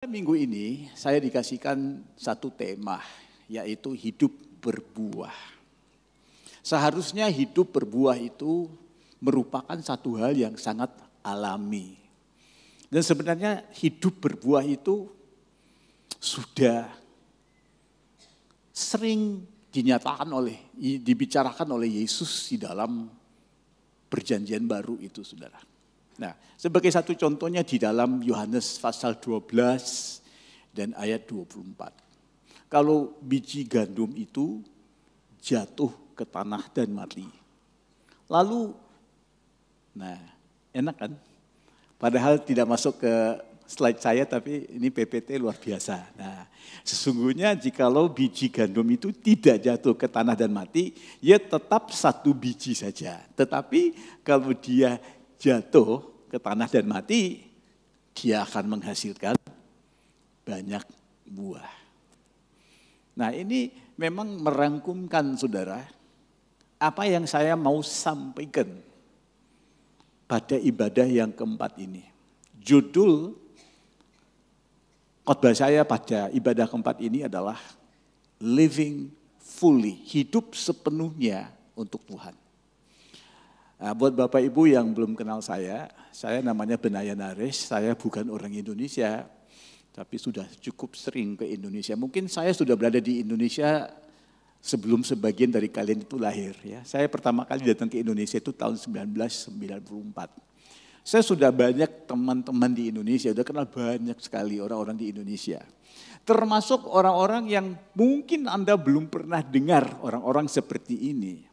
Minggu ini saya dikasihkan satu tema, yaitu hidup berbuah. Seharusnya hidup berbuah itu merupakan satu hal yang sangat alami. Dan sebenarnya hidup berbuah itu sudah sering dibicarakan oleh Yesus di dalam perjanjian baru itu, saudara. Nah, sebagai satu contohnya di dalam Yohanes pasal 12 dan ayat 24. Kalau biji gandum itu jatuh ke tanah dan mati. Lalu, enak kan? Padahal tidak masuk ke slide saya, tapi ini PPT luar biasa. Nah, sesungguhnya jikalau biji gandum itu tidak jatuh ke tanah dan mati, ya tetap satu biji saja. Tetapi kalau dia jatuh ke tanah dan mati, dia akan menghasilkan banyak buah. Nah, ini memang merangkumkan, saudara, apa yang saya mau sampaikan pada ibadah yang keempat ini. Judul khotbah saya pada ibadah keempat ini adalah Living Fully, hidup sepenuhnya untuk Tuhan. Nah, buat Bapak Ibu yang belum kenal saya namanya Benaya Nares, saya bukan orang Indonesia, tapi sudah cukup sering ke Indonesia. Mungkin saya sudah berada di Indonesia sebelum sebagian dari kalian itu lahir. Ya. Saya pertama kali datang ke Indonesia itu tahun 1994. Saya sudah banyak teman-teman di Indonesia, sudah kenal banyak sekali orang-orang di Indonesia. Termasuk orang-orang yang mungkin Anda belum pernah dengar, orang-orang seperti ini.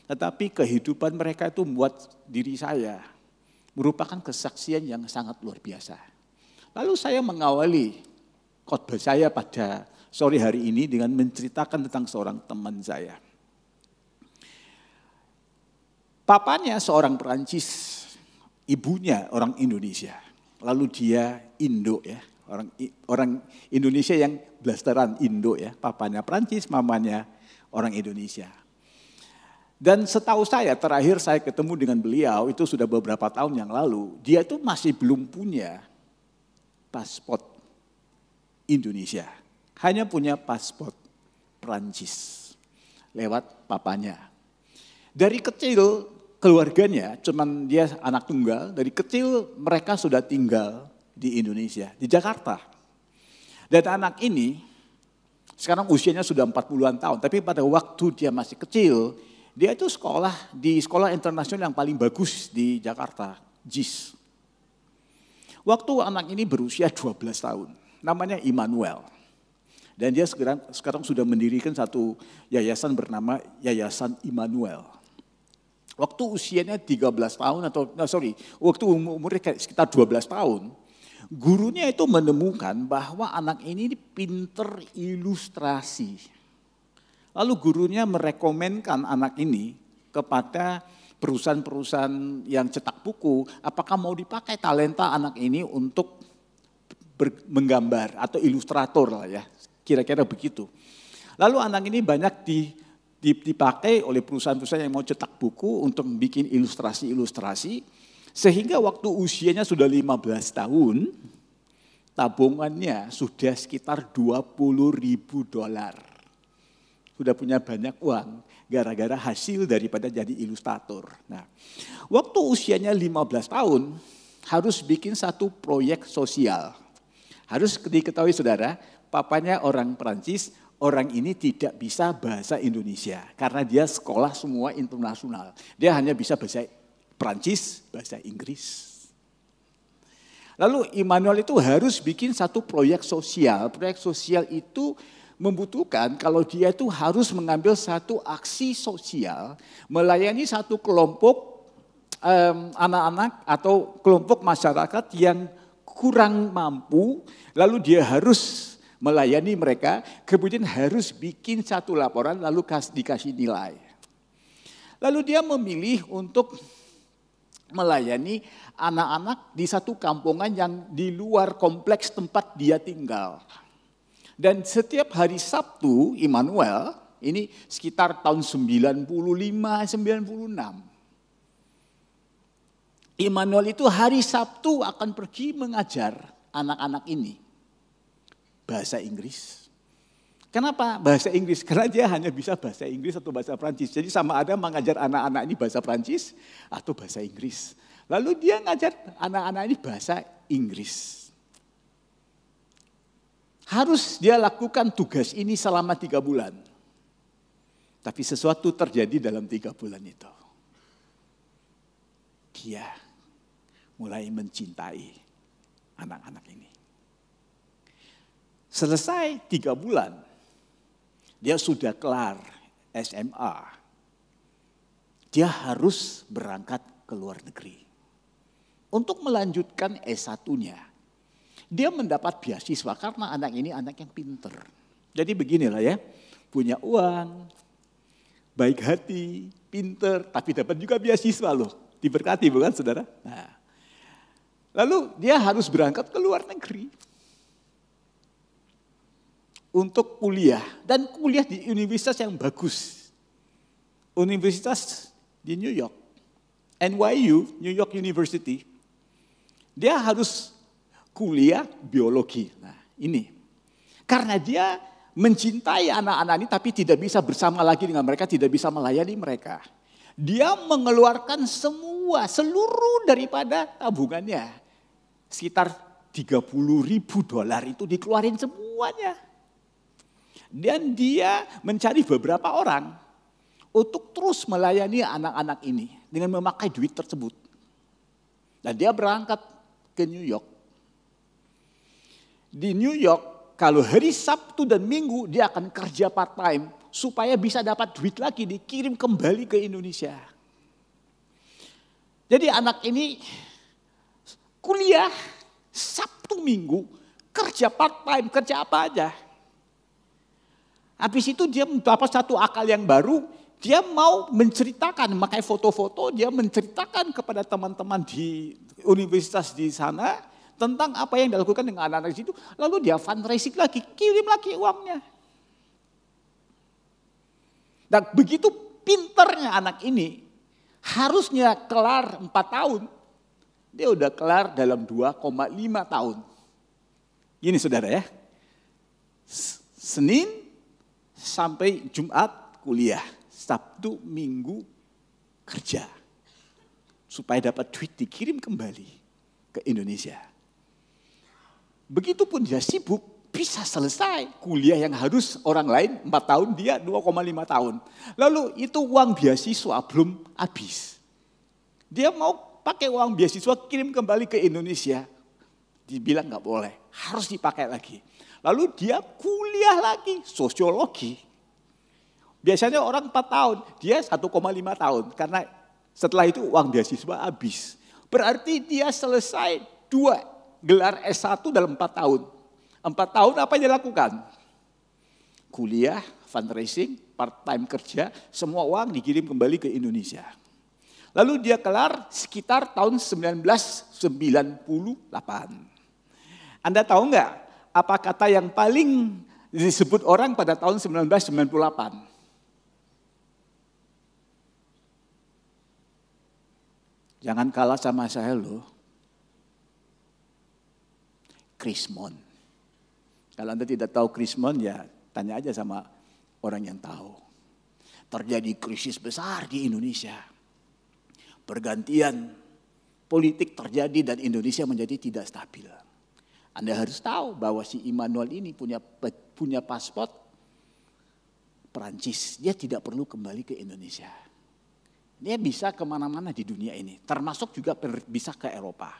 Tetapi kehidupan mereka itu membuat diri saya merupakan kesaksian yang sangat luar biasa. Lalu saya mengawali khotbah saya pada sore hari ini dengan menceritakan tentang seorang teman saya. Papanya seorang Perancis, ibunya orang Indonesia. Lalu dia Indo ya, orang Indonesia yang blasteran Indo ya. Papanya Perancis, mamanya orang Indonesia. Dan setahu saya, terakhir saya ketemu dengan beliau, itu sudah beberapa tahun yang lalu, dia itu masih belum punya paspor Indonesia. Hanya punya paspor Prancis, lewat papanya. Dari kecil, keluarganya, cuman dia anak tunggal, dari kecil mereka sudah tinggal di Indonesia, di Jakarta. Dan anak ini, sekarang usianya sudah 40-an tahun, tapi pada waktu dia masih kecil, dia itu sekolah di sekolah internasional yang paling bagus di Jakarta, JIS. Waktu anak ini berusia 12 tahun, namanya Immanuel. Dan dia sekarang sudah mendirikan satu yayasan bernama Yayasan Immanuel. Waktu usianya 13 tahun waktu umurnya sekitar 12 tahun, gurunya itu menemukan bahwa anak ini pinter ilustrasi. Lalu gurunya merekomenkan anak ini kepada perusahaan-perusahaan yang cetak buku, apakah mau dipakai talenta anak ini untuk menggambar atau ilustrator lah ya, kira-kira begitu. Lalu anak ini banyak dipakai oleh perusahaan-perusahaan yang mau cetak buku untuk bikin ilustrasi-ilustrasi, sehingga waktu usianya sudah 15 tahun, tabungannya sudah sekitar $20.000. Sudah punya banyak uang gara-gara hasil daripada jadi ilustrator. Nah, waktu usianya 15 tahun harus bikin satu proyek sosial. Harus diketahui saudara, papanya orang Perancis, orang ini tidak bisa bahasa Indonesia karena dia sekolah semua internasional. Dia hanya bisa bahasa Perancis, bahasa Inggris. Lalu Immanuel itu harus bikin satu proyek sosial. Proyek sosial itu membutuhkan kalau dia itu harus mengambil satu aksi sosial, melayani satu kelompok anak-anak atau kelompok masyarakat yang kurang mampu, lalu dia harus melayani mereka, kemudian harus bikin satu laporan lalu dikasih nilai. Lalu dia memilih untuk melayani anak-anak di satu kampungan yang di luar kompleks tempat dia tinggal. Dan setiap hari Sabtu, Immanuel, ini sekitar tahun 95-96. Immanuel itu hari Sabtu akan pergi mengajar anak-anak ini. bahasa Inggris. Kenapa bahasa Inggris? Karena dia hanya bisa bahasa Inggris atau bahasa Prancis. Jadi sama ada mengajar anak-anak ini bahasa Prancis atau bahasa Inggris. Lalu dia ngajar anak-anak ini bahasa Inggris. Harus dia lakukan tugas ini selama 3 bulan. Tapi sesuatu terjadi dalam 3 bulan itu. Dia mulai mencintai anak-anak ini. Selesai 3 bulan. Dia sudah kelar SMA. Dia harus berangkat ke luar negeri. Untuk melanjutkan S1-nya. Dia mendapat beasiswa karena anak ini anak yang pinter. Jadi beginilah ya, punya uang, baik hati, pinter, tapi dapat juga beasiswa loh. Diberkati bukan saudara? Nah. Lalu dia harus berangkat ke luar negeri. Untuk kuliah, dan kuliah di universitas yang bagus. Universitas di New York, NYU, New York University. Dia harus kuliah biologi. Nah ini, karena dia mencintai anak-anak ini tapi tidak bisa bersama lagi dengan mereka, tidak bisa melayani mereka. Dia mengeluarkan seluruh daripada tabungannya. Sekitar $30.000 itu dikeluarin semuanya. Dan dia mencari beberapa orang untuk terus melayani anak-anak ini dengan memakai duit tersebut. Dan dia berangkat ke New York. Di New York, kalau hari Sabtu dan Minggu dia akan kerja part-time supaya bisa dapat duit lagi dikirim kembali ke Indonesia. Jadi anak ini kuliah Sabtu Minggu, kerja part-time, kerja apa aja. Habis itu dia mendapat satu akal yang baru, dia mau menceritakan, memakai foto-foto, dia menceritakan kepada teman-teman di universitas di sana tentang apa yang dilakukan dengan anak-anak di situ. Lalu dia fundraising lagi, kirim lagi uangnya. Dan begitu pinternya anak ini, harusnya kelar 4 tahun. Dia udah kelar dalam 2,5 tahun. Gini saudara ya, Senin sampai Jumat kuliah, Sabtu, Minggu kerja. Supaya dapat duit dikirim kembali ke Indonesia. Begitupun dia sibuk, bisa selesai kuliah yang harus orang lain 4 tahun, dia 2,5 tahun. Lalu itu uang beasiswa belum habis. Dia mau pakai uang beasiswa kirim kembali ke Indonesia. Dibilang nggak boleh, harus dipakai lagi. Lalu dia kuliah lagi, sosiologi. Biasanya orang 4 tahun, dia 1,5 tahun. Karena setelah itu uang beasiswa habis. Berarti dia selesai 2 gelar S1 dalam 4 tahun. 4 tahun apa yang dia lakukan? Kuliah, fundraising, part-time kerja, semua uang dikirim kembali ke Indonesia. Lalu dia kelar sekitar tahun 1998. Anda tahu nggak? Apa kata yang paling disebut orang pada tahun 1998? Jangan kalah sama saya loh. Krismon. Kalau Anda tidak tahu Krismon ya tanya aja sama orang yang tahu. Terjadi krisis besar di Indonesia. Pergantian politik terjadi dan Indonesia menjadi tidak stabil. Anda harus tahu bahwa si Immanuel ini punya paspor Perancis. Dia tidak perlu kembali ke Indonesia. Dia bisa kemana-mana di dunia ini. Termasuk juga bisa ke Eropa.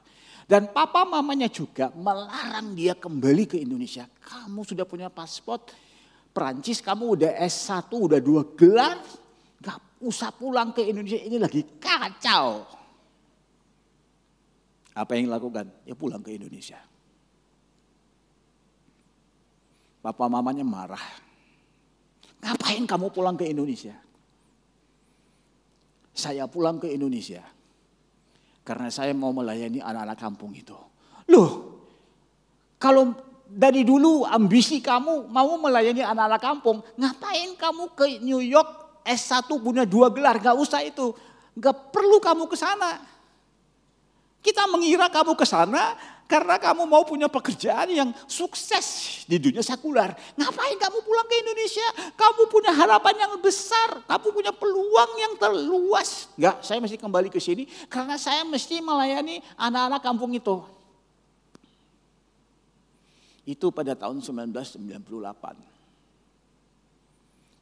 Dan papa mamanya juga melarang dia kembali ke Indonesia. Kamu sudah punya paspor Perancis, kamu udah S1, udah 2 gelar. Gak usah pulang ke Indonesia, ini lagi kacau. Apa yang dilakukan? Ya pulang ke Indonesia. Papa mamanya marah. Ngapain kamu pulang ke Indonesia? Saya pulang ke Indonesia karena saya mau melayani anak-anak kampung itu. Loh, kalau dari dulu ambisi kamu mau melayani anak-anak kampung, ngapain kamu ke New York S1 punya 2 gelar? Gak usah itu, gak perlu kamu ke sana. Kita mengira kamu ke sana Karena kamu mau punya pekerjaan yang sukses di dunia sekular. Ngapain kamu pulang ke Indonesia? Kamu punya harapan yang besar. Kamu punya peluang yang terluas. Enggak, saya mesti kembali ke sini karena saya mesti melayani anak-anak kampung itu. Itu pada tahun 1998.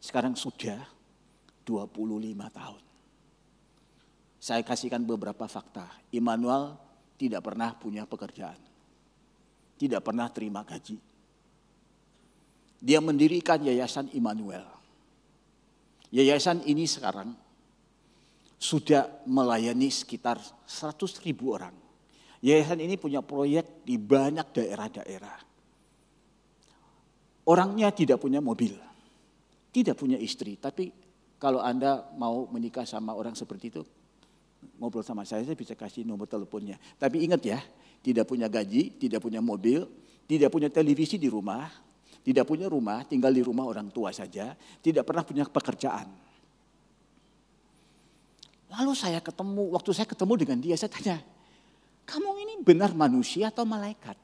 Sekarang sudah 25 tahun. Saya kasihkan beberapa fakta. Immanuel tidak pernah punya pekerjaan. Tidak pernah terima gaji. Dia mendirikan Yayasan Immanuel. Yayasan ini sekarang sudah melayani sekitar 100.000 orang. Yayasan ini punya proyek di banyak daerah-daerah. Orangnya tidak punya mobil. Tidak punya istri. Tapi kalau Anda mau menikah sama orang seperti itu, ngobrol sama saya bisa kasih nomor teleponnya. Tapi ingat ya, tidak punya gaji, tidak punya mobil, tidak punya televisi di rumah, tidak punya rumah, tinggal di rumah orang tua saja, tidak pernah punya pekerjaan. Lalu waktu saya ketemu dengan dia, saya tanya, kamu ini benar manusia atau malaikat?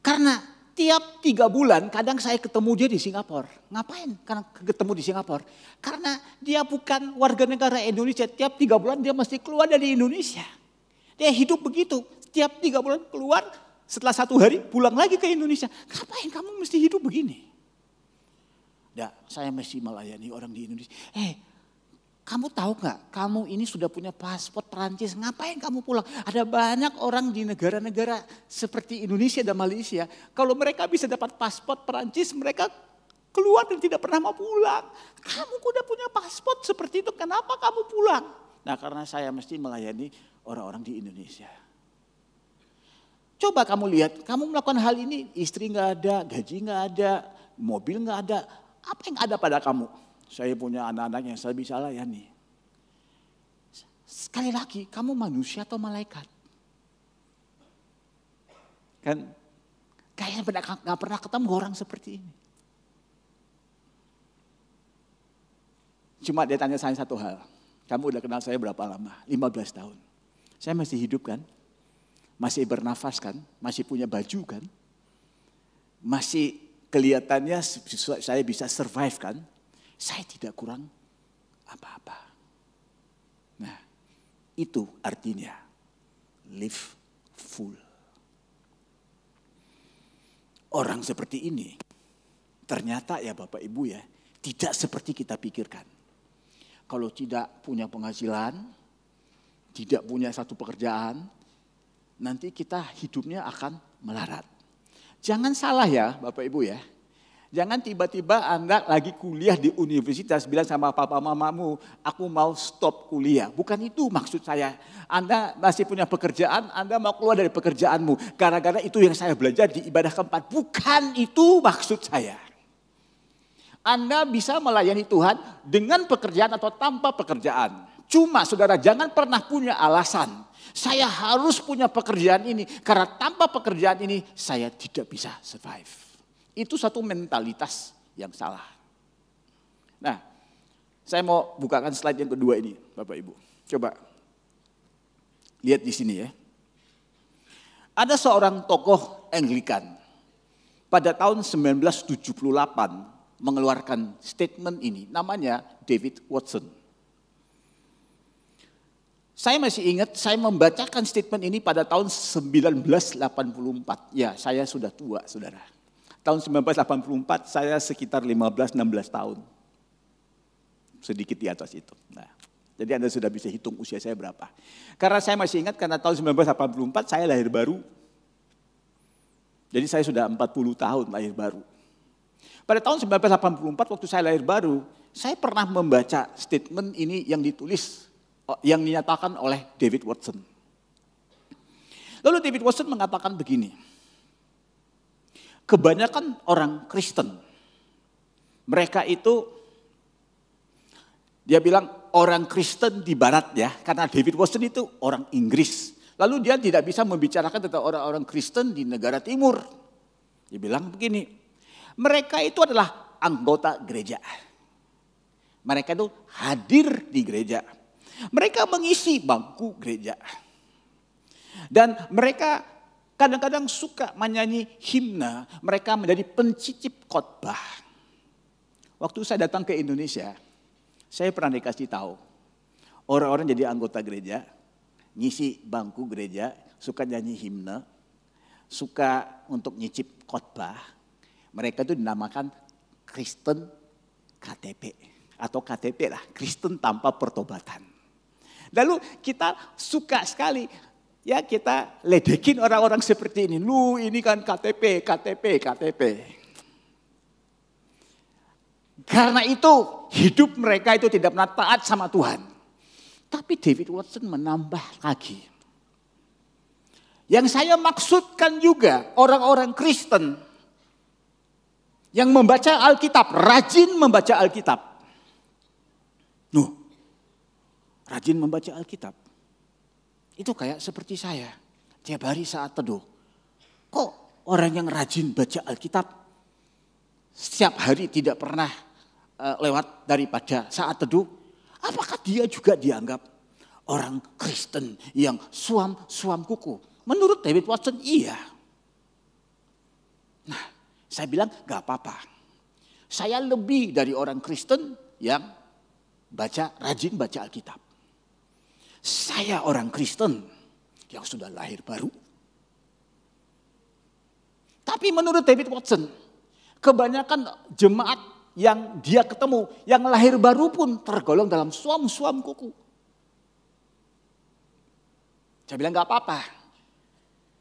Karena tiap 3 bulan kadang saya ketemu dia di Singapura. Ngapain karena ketemu di Singapura? Karena dia bukan warga negara Indonesia. Tiap 3 bulan dia mesti keluar dari Indonesia. Dia hidup begitu. Tiap 3 bulan keluar, setelah 1 hari pulang lagi ke Indonesia. Ngapain kamu mesti hidup begini? Ya, saya mesti melayani orang di Indonesia. Kamu tahu nggak? Kamu ini sudah punya paspor Perancis. Ngapain kamu pulang? Ada banyak orang di negara-negara seperti Indonesia dan Malaysia. Kalau mereka bisa dapat paspor Perancis, mereka keluar dan tidak pernah mau pulang. Kamu udah punya paspor seperti itu, kenapa kamu pulang? Nah, karena saya mesti melayani orang-orang di Indonesia. Coba kamu lihat, kamu melakukan hal ini, istri nggak ada, gaji nggak ada, mobil nggak ada. Apa yang ada pada kamu? Saya punya anak-anak yang saya bisa layani. Sekali lagi, kamu manusia atau malaikat? Kan kayaknya nggak pernah ketemu orang seperti ini. Cuma dia tanya saya satu hal. Kamu udah kenal saya berapa lama? 15 tahun. Saya masih hidup kan? Masih bernafas kan? Masih punya baju kan? Masih kelihatannya saya bisa survive kan? Saya tidak kurang apa-apa. Nah, itu artinya live full. Orang seperti ini ternyata ya Bapak Ibu ya, tidak seperti kita pikirkan. Kalau tidak punya penghasilan, tidak punya satu pekerjaan, nanti kita hidupnya akan melarat. Jangan salah ya Bapak Ibu ya. Jangan tiba-tiba Anda lagi kuliah di universitas bilang sama papa mamamu, aku mau stop kuliah. Bukan itu maksud saya. Anda masih punya pekerjaan, Anda mau keluar dari pekerjaanmu. Gara-gara itu yang saya belajar di ibadah keempat. Bukan itu maksud saya. Anda bisa melayani Tuhan dengan pekerjaan atau tanpa pekerjaan. Cuma saudara jangan pernah punya alasan. Saya harus punya pekerjaan ini. Karena tanpa pekerjaan ini saya tidak bisa survive. Itu satu mentalitas yang salah. Nah, saya mau bukakan slide yang kedua ini, Bapak Ibu. Coba lihat di sini ya. Ada seorang tokoh Anglikan pada tahun 1978 mengeluarkan statement ini, namanya David Watson. Saya masih ingat, saya membacakan statement ini pada tahun 1984. Ya, saya sudah tua, saudara. Tahun 1984 saya sekitar 15-16 tahun. Sedikit di atas itu. Nah, jadi Anda sudah bisa hitung usia saya berapa. Karena saya masih ingat karena tahun 1984 saya lahir baru. Jadi saya sudah 40 tahun lahir baru. Pada tahun 1984 waktu saya lahir baru, saya pernah membaca statement ini yang ditulis, yang dinyatakan oleh David Watson. Lalu David Watson mengatakan begini. Kebanyakan orang Kristen, mereka itu, dia bilang orang Kristen di barat ya, karena David Watson itu orang Inggris. Lalu dia tidak bisa membicarakan tentang orang-orang Kristen di negara timur. Dia bilang begini, mereka itu adalah anggota gereja. Mereka itu hadir di gereja. Mereka mengisi bangku gereja. Dan mereka kadang-kadang suka menyanyi himne, mereka menjadi pencicip khotbah. Waktu saya datang ke Indonesia, saya pernah dikasih tahu, orang-orang jadi anggota gereja, ngisi bangku gereja, suka nyanyi himne, suka untuk nyicip khotbah. Mereka itu dinamakan Kristen KTP atau KTP lah, Kristen tanpa pertobatan. Lalu kita suka sekali ya kita ledekin orang-orang seperti ini. Lu ini kan KTP. Karena itu hidup mereka itu tidak pernah taat sama Tuhan. Tapi David Watson menambah lagi. Yang saya maksudkan juga orang-orang Kristen yang membaca Alkitab, rajin membaca Alkitab. Rajin membaca Alkitab. Itu kayak seperti saya, tiap hari saat teduh. Kok orang yang rajin baca Alkitab, setiap hari tidak pernah lewat daripada saat teduh, apakah dia juga dianggap orang Kristen yang suam kuku? Menurut David Watson, iya. Nah, saya bilang gak apa-apa. Saya lebih dari orang Kristen yang rajin baca Alkitab. Saya orang Kristen yang sudah lahir baru. Tapi menurut David Watson, kebanyakan jemaat yang dia ketemu, yang lahir baru pun tergolong dalam suam kuku. Saya bilang gak apa-apa.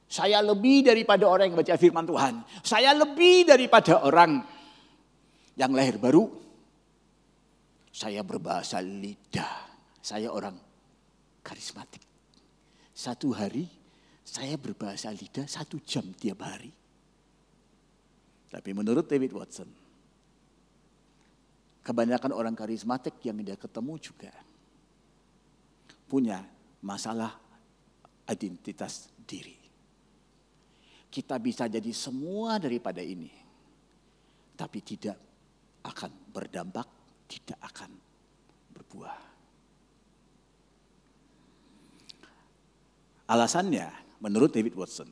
Saya lebih daripada orang yang baca firman Tuhan. Saya lebih daripada orang yang lahir baru. Saya berbahasa lidah. Saya orang karismatik. Satu hari saya berbahasa lidah 1 jam tiap hari. Tapi menurut David Watson, kebanyakan orang karismatik yang dia ketemu juga punya masalah identitas diri. Kita bisa jadi semua daripada ini, tapi tidak akan berdampak, tidak akan berbuah. Alasannya menurut David Watson,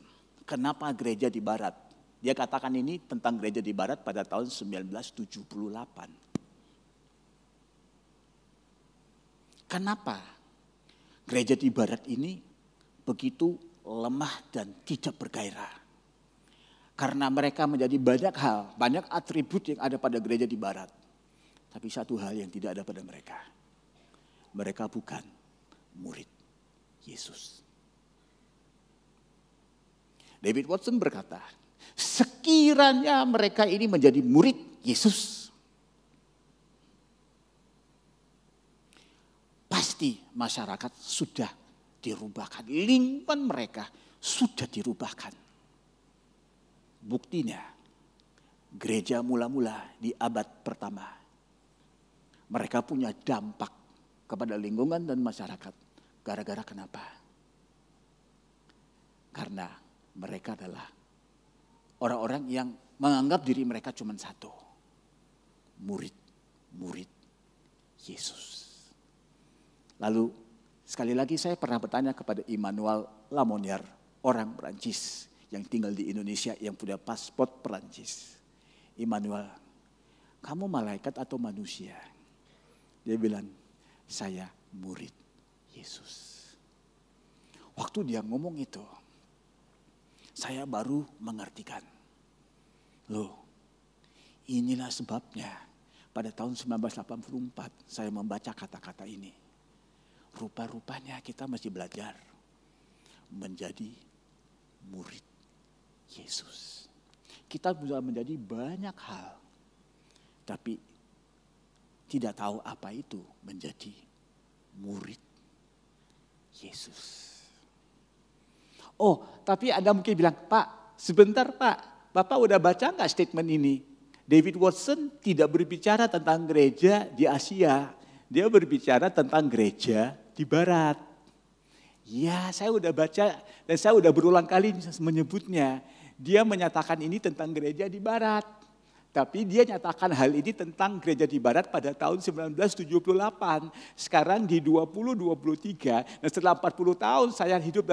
kenapa gereja di barat? Dia katakan ini tentang gereja di barat pada tahun 1978. Kenapa gereja di barat ini begitu lemah dan tidak bergairah? Karena mereka menjadi banyak hal, banyak atribut yang ada pada gereja di barat. Tapi satu hal yang tidak ada pada mereka. Mereka bukan murid Yesus. David Watson berkata, sekiranya mereka ini menjadi murid Yesus, pasti masyarakat sudah dirubahkan. Lingkungan mereka sudah dirubahkan. Buktinya, gereja mula-mula di abad pertama, mereka punya dampak kepada lingkungan dan masyarakat. Gara-gara kenapa? Karena mereka adalah orang-orang yang menganggap diri mereka cuma satu. Murid Yesus. Lalu sekali lagi saya pernah bertanya kepada Emmanuel Lamonier, orang Perancis yang tinggal di Indonesia yang punya paspor Perancis. Emmanuel, kamu malaikat atau manusia? Dia bilang, saya murid Yesus. Waktu dia ngomong itu, saya baru mengertikan. Loh, inilah sebabnya pada tahun 1984 saya membaca kata-kata ini. Rupa-rupanya kita masih belajar menjadi murid Yesus. Kita bisa menjadi banyak hal, tapi tidak tahu apa itu menjadi murid Yesus. Oh, tapi Anda mungkin bilang, Pak, sebentar Pak, Bapak udah baca nggak statement ini? David Watson tidak berbicara tentang gereja di Asia, dia berbicara tentang gereja di Barat. Ya, saya udah baca dan saya udah berulang kali menyebutnya. Dia menyatakan ini tentang gereja di Barat. Tapi dia nyatakan hal ini tentang gereja di barat pada tahun 1978. Sekarang di 2023, dan setelah 40 tahun saya hidup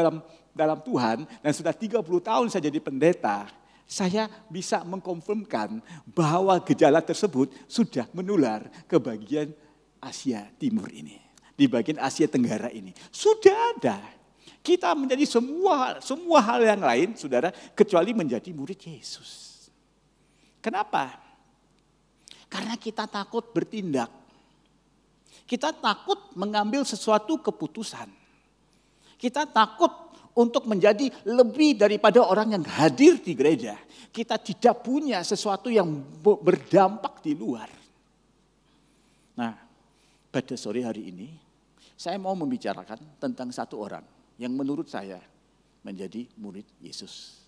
dalam Tuhan, dan sudah 30 tahun saya jadi pendeta, saya bisa mengkonfirmkan bahwa gejala tersebut sudah menular ke bagian Asia Timur ini. Di bagian Asia Tenggara ini. Sudah ada. Kita menjadi semua hal yang lain, saudara, kecuali menjadi murid Yesus. Kenapa? Karena kita takut bertindak. Kita takut mengambil sesuatu keputusan. Kita takut untuk menjadi lebih daripada orang yang hadir di gereja. Kita tidak punya sesuatu yang berdampak di luar. Nah, pada sore hari ini, saya mau membicarakan tentang satu orang yang menurut saya menjadi murid Yesus.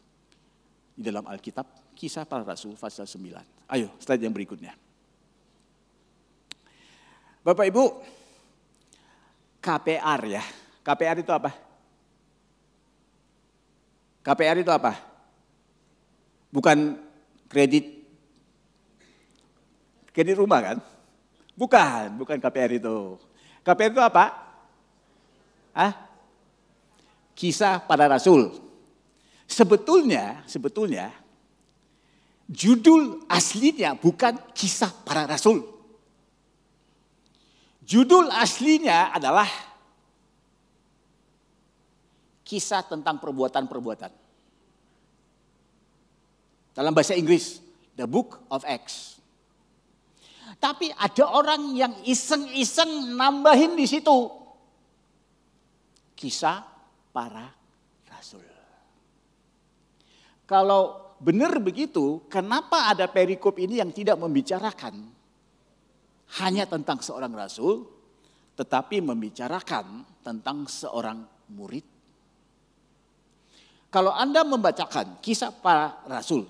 Di dalam Alkitab, Kisah Para Rasul pasal 9. Ayo, slide yang berikutnya. Bapak Ibu, KPR ya. KPR itu apa? KPR itu apa? Bukan kredit rumah kan? Bukan KPR itu. KPR itu apa? Kisah Para Rasul. Sebetulnya judul aslinya bukan Kisah Para Rasul. Judul aslinya adalah kisah tentang perbuatan-perbuatan. Dalam bahasa Inggris, The Book of Acts. Tapi ada orang yang iseng-iseng nambahin di situ. Kisah Para Rasul. Kalau benar begitu, kenapa ada perikop ini yang tidak membicarakan hanya tentang seorang rasul, tetapi membicarakan tentang seorang murid? Kalau Anda membacakan Kisah Para Rasul,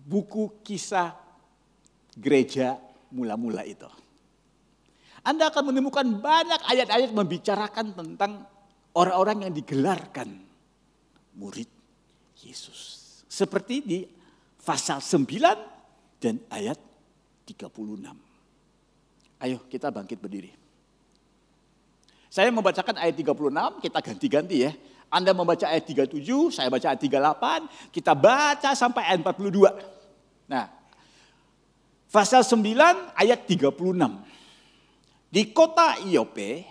buku kisah gereja mula-mula itu, Anda akan menemukan banyak ayat-ayat membicarakan tentang orang-orang yang digelarkan murid Yesus. Seperti di pasal 9 dan ayat 36. Ayo kita bangkit berdiri. Saya membacakan ayat 36, kita ganti-ganti ya. Anda membaca ayat 37, saya baca ayat 38, kita baca sampai ayat 42. Nah, pasal 9 ayat 36. Di kota Iope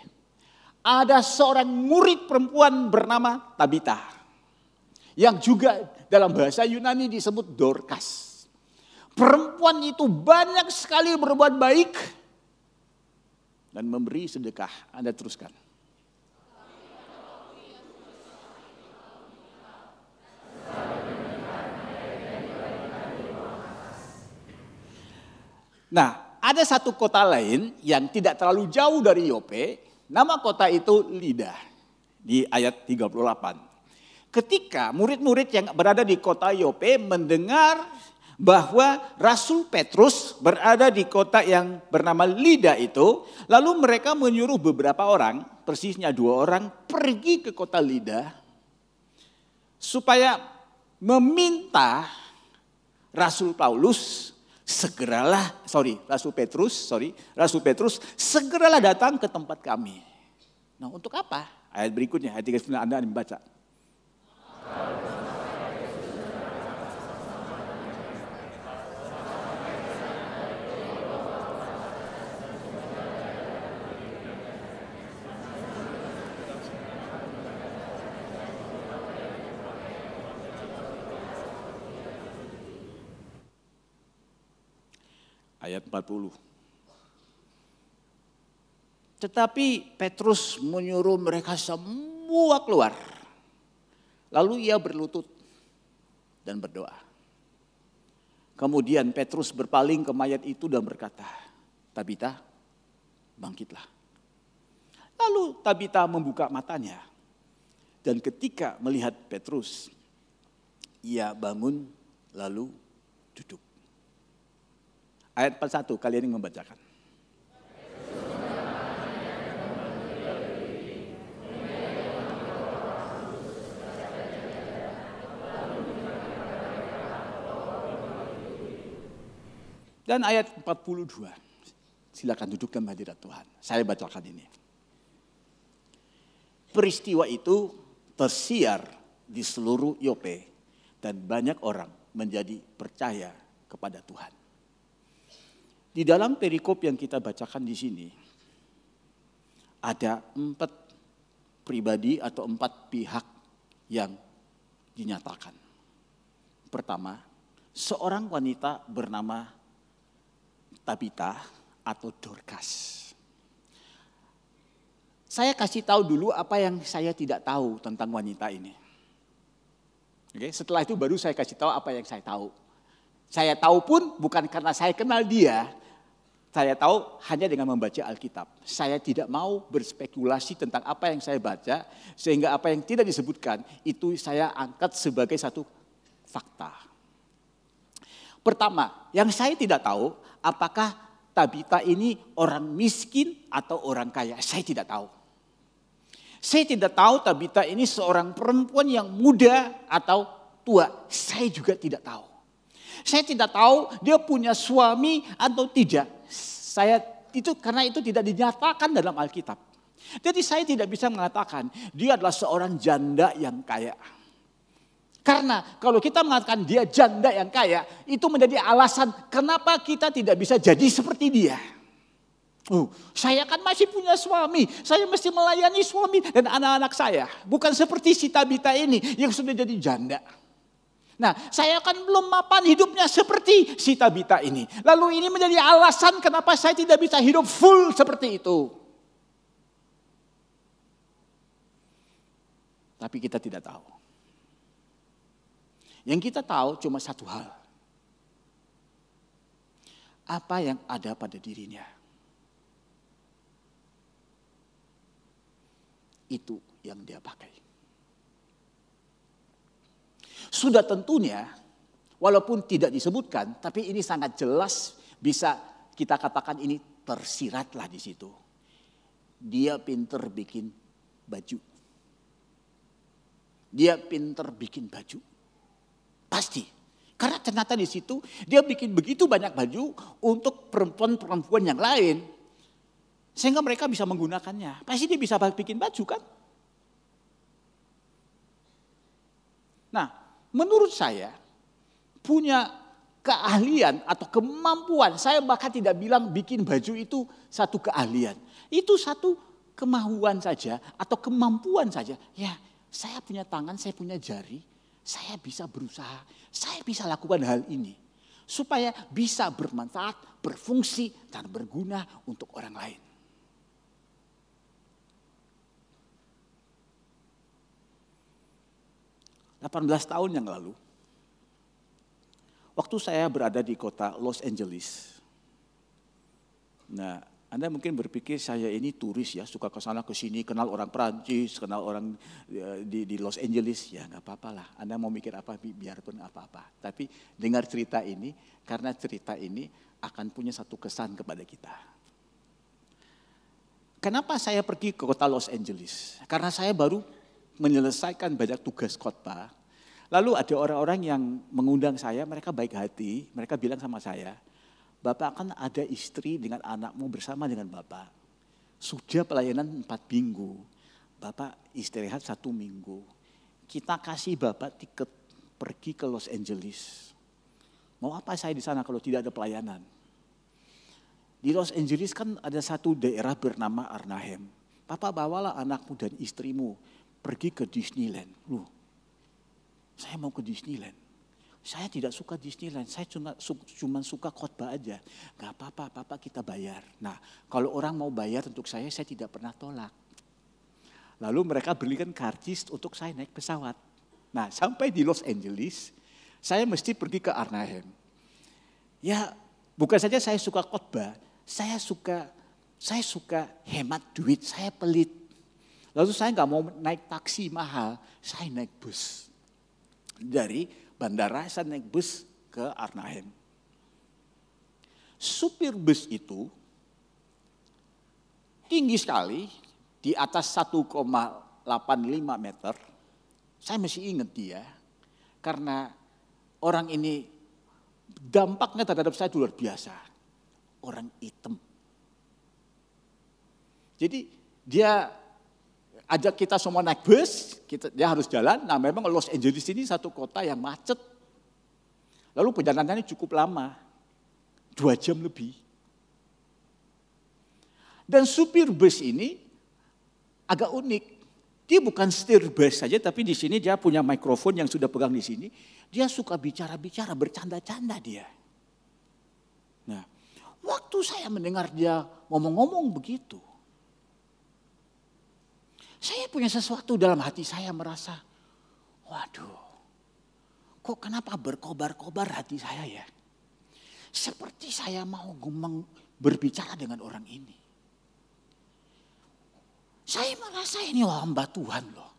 ada seorang murid perempuan bernama Tabita, yang juga dalam bahasa Yunani disebut Dorcas. Perempuan itu banyak sekali berbuat baik dan memberi sedekah. Anda teruskan. Nah, ada satu kota lain yang tidak terlalu jauh dari Yope. Nama kota itu Lida. Di ayat 38. Ketika murid-murid yang berada di kota Yope mendengar bahwa Rasul Petrus berada di kota yang bernama Lida itu, lalu mereka menyuruh beberapa orang, persisnya 2 orang, pergi ke kota Lida supaya meminta Rasul Petrus segeralah datang ke tempat kami. Nah, untuk apa? Ayat berikutnya, ayat 39 Anda membaca. Ayat 40. Tetapi Petrus menyuruh mereka semua keluar. Lalu ia berlutut dan berdoa. Kemudian Petrus berpaling ke mayat itu dan berkata, Tabita, bangkitlah. Lalu Tabita membuka matanya. Dan ketika melihat Petrus, ia bangun lalu duduk. Ayat 41, kalian yang membacakan. Dan ayat 42. Silakan duduk dalam hadirat Tuhan. Saya bacakan ini. Peristiwa itu tersiar di seluruh Yope dan banyak orang menjadi percaya kepada Tuhan. Di dalam perikop yang kita bacakan di sini ada 4 pribadi atau 4 pihak yang dinyatakan. Pertama, seorang wanita bernama Tabita atau Dorcas. Saya kasih tahu dulu apa yang saya tidak tahu tentang wanita ini. Oke, setelah itu baru saya kasih tahu apa yang saya tahu. Saya tahu pun bukan karena saya kenal dia. Saya tahu hanya dengan membaca Alkitab. Saya tidak mau berspekulasi tentang apa yang saya baca. Sehingga apa yang tidak disebutkan itu saya angkat sebagai satu fakta. Pertama, yang saya tidak tahu apakah Tabita ini orang miskin atau orang kaya. Saya tidak tahu. Saya tidak tahu Tabita ini seorang perempuan yang muda atau tua. Saya juga tidak tahu. Saya tidak tahu dia punya suami atau tidak. Karena itu tidak dinyatakan dalam Alkitab. Jadi saya tidak bisa mengatakan dia adalah seorang janda yang kaya. Karena kalau kita mengatakan dia janda yang kaya, itu menjadi alasan kenapa kita tidak bisa jadi seperti dia. Saya kan masih punya suami, saya mesti melayani suami dan anak-anak saya. Bukan seperti si Tabita ini yang sudah jadi janda. Nah, saya kan belum mapan hidupnya seperti si Tabita ini. Lalu ini menjadi alasan kenapa saya tidak bisa hidup full seperti itu. Tapi kita tidak tahu. Yang kita tahu cuma satu hal. Apa yang ada pada dirinya. Itu yang dia pakai. Sudah tentunya, walaupun tidak disebutkan, tapi ini sangat jelas bisa kita katakan ini tersiratlah di situ. Dia pinter bikin baju. Dia pinter bikin baju. Pasti. Karena ternyata di situ dia bikin begitu banyak baju untuk perempuan-perempuan yang lain. Sehingga mereka bisa menggunakannya. Pasti dia bisa bikin baju kan? Nah, menurut saya punya keahlian atau kemampuan. Saya bahkan tidak bilang bikin baju itu satu keahlian. Itu satu kemauan saja atau kemampuan saja. Ya, saya punya tangan, saya punya jari. Saya bisa berusaha, saya bisa lakukan hal ini. Supaya bisa bermanfaat, berfungsi, dan berguna untuk orang lain. $18 tahun yang lalu, waktu saya berada di kota Los Angeles. Nah, Anda mungkin berpikir saya ini turis ya, suka ke sana ke sini, kenal orang Perancis, kenal orang di Los Angeles, ya nggak apa-apa lah. Anda mau mikir apa, biarpun apa-apa. Tapi dengar cerita ini, karena cerita ini akan punya satu kesan kepada kita. Kenapa saya pergi ke kota Los Angeles? Karena saya baru menyelesaikan banyak tugas khotbah. Lalu ada orang-orang yang mengundang saya, mereka baik hati, mereka bilang sama saya, Bapak kan ada istri dengan anakmu bersama dengan Bapak. Sudah pelayanan 4 minggu. Bapak istirahat 1 minggu. Kita kasih Bapak tiket pergi ke Los Angeles. Mau apa saya di sana kalau tidak ada pelayanan? Di Los Angeles kan ada satu daerah bernama Anaheim. Bapak bawalah anakmu dan istrimu pergi ke Disneyland. Loh, saya mau ke Disneyland. Saya tidak suka Disneyland, saya cuma suka khotbah aja. Gak apa-apa, Bapak kita bayar. Nah, kalau orang mau bayar untuk saya tidak pernah tolak. Lalu mereka belikan karcis untuk saya naik pesawat. Nah, sampai di Los Angeles, saya mesti pergi ke Anaheim. Ya, bukan saja saya suka khotbah, saya suka hemat duit, saya pelit. Lalu saya gak mau naik taksi mahal, saya naik bus. Dari bandara saya naik bus ke Anaheim. Supir bus itu tinggi sekali, di atas 1,85 meter. Saya masih ingat dia, karena orang ini Dampaknya terhadap saya luar biasa. Orang hitam. Jadi dia ajak kita semua naik bus, dia harus jalan. Nah memang Los Angeles ini satu kota yang macet. Lalu perjalanannya cukup lama, 2 jam lebih. Dan supir bus ini agak unik. Dia bukan setir bus saja, tapi di sini dia punya mikrofon yang sudah pegang di sini. Dia suka bicara-bicara, bercanda-canda dia. Nah, waktu saya mendengar dia ngomong-ngomong begitu, saya punya sesuatu dalam hati saya merasa, waduh, kok kenapa berkobar-kobar hati saya ya? Seperti saya mau berbicara dengan orang ini. Saya merasa ini hamba Tuhan loh.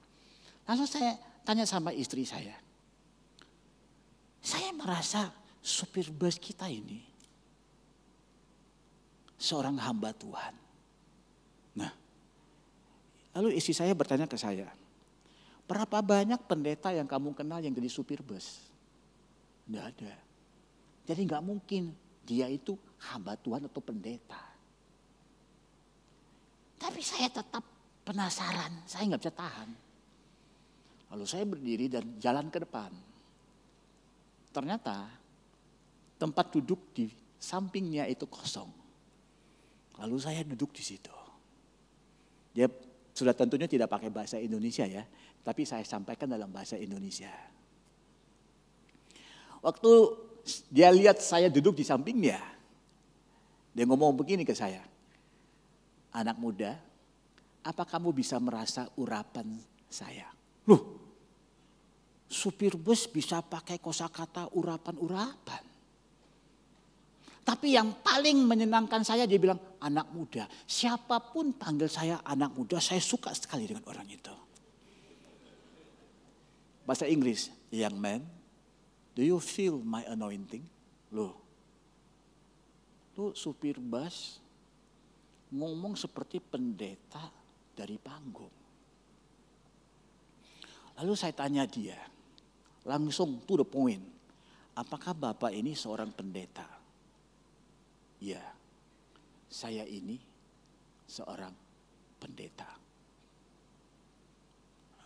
Lalu saya tanya sama istri saya merasa supir bus kita ini seorang hamba Tuhan. Nah, lalu istri saya bertanya ke saya, berapa banyak pendeta yang kamu kenal yang jadi supir bus? Tidak ada. Jadi nggak mungkin dia itu hamba Tuhan atau pendeta. Tapi saya tetap penasaran, saya nggak bisa tahan. Lalu saya berdiri dan jalan ke depan. Ternyata tempat duduk di sampingnya itu kosong. Lalu saya duduk di situ. Dia sudah tentunya tidak pakai bahasa Indonesia ya, tapi saya sampaikan dalam bahasa Indonesia. Waktu dia lihat saya duduk di sampingnya, dia ngomong begini ke saya, anak muda, apa kamu bisa merasa urapan saya? Loh, supir bus bisa pakai kosakata urapan-urapan. Tapi yang paling menyenangkan saya dia bilang, anak muda. Siapapun panggil saya anak muda, saya suka sekali dengan orang itu. Bahasa Inggris, young man, do you feel my anointing? Loh, supir bus ngomong seperti pendeta dari panggung. Lalu saya tanya dia, langsung to the point, apakah Bapak ini seorang pendeta? Ya, saya ini seorang pendeta.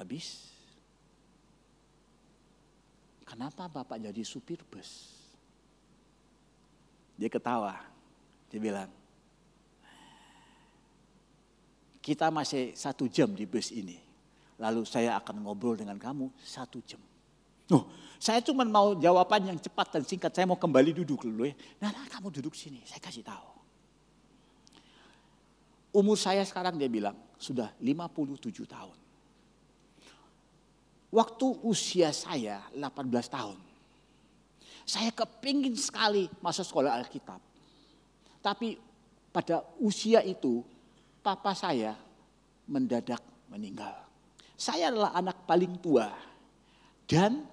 Habis, kenapa Bapak jadi supir bus? Dia ketawa, dia bilang, kita masih 1 jam di bus ini. Lalu saya akan ngobrol dengan kamu 1 jam. Oh, saya cuma mau jawaban yang cepat dan singkat. Saya mau kembali duduk dulu ya. Nah, kamu duduk sini, saya kasih tahu. Umur saya sekarang dia bilang sudah 57 tahun. Waktu usia saya 18 tahun. Saya kepingin sekali masuk sekolah Alkitab. Tapi pada usia itu papa saya mendadak meninggal. Saya adalah anak paling tua. Dan